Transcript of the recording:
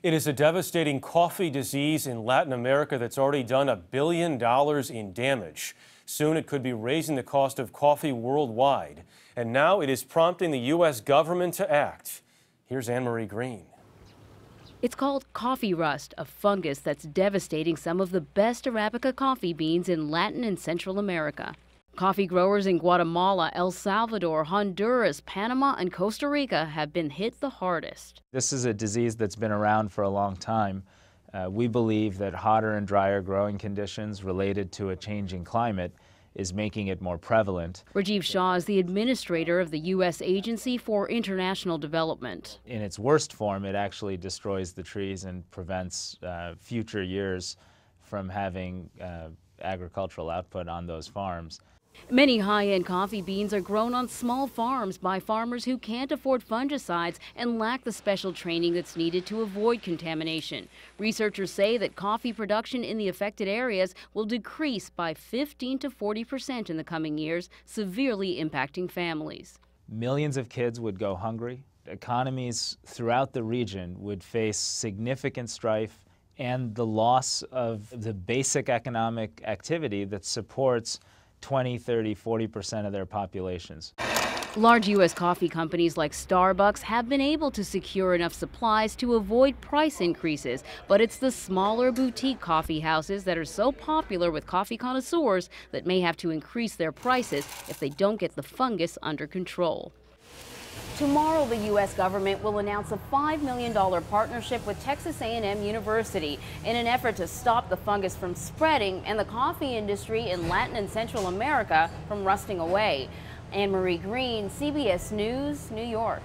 It is a devastating coffee disease in Latin America that's already done $1 billion in damage. Soon it could be raising the cost of coffee worldwide. And now it is prompting the U.S. government to act. Here's Anne-Marie Green. It's called coffee rust, a fungus that's devastating some of the best Arabica coffee beans in Latin and Central America. Coffee growers in Guatemala, El Salvador, Honduras, Panama, and Costa Rica have been hit the hardest. This is a disease that's been around for a long time. We believe that hotter and drier growing conditions related to a changing climate is making it more prevalent. Rajiv Shah is the administrator of the U.S. Agency for International Development. In its worst form, it actually destroys the trees and prevents future years from having agricultural output on those farms. Many high-end coffee beans are grown on small farms by farmers who can't afford fungicides and lack the special training that's needed to avoid contamination. Researchers say that coffee production in the affected areas will decrease by 15 to 40% in the coming years, severely impacting families. Millions of kids would go hungry. Economies throughout the region would face significant strife and the loss of the basic economic activity that supports 20, 30, 40% of their populations. Large U.S. coffee companies like Starbucks have been able to secure enough supplies to avoid price increases, but it's the smaller boutique coffee houses that are so popular with coffee connoisseurs that may have to increase their prices if they don't get the fungus under control. Tomorrow, the U.S. government will announce a $5 million partnership with Texas A&M University in an effort to stop the fungus from spreading and the coffee industry in Latin and Central America from rusting away. Anne-Marie Green, CBS News, New York.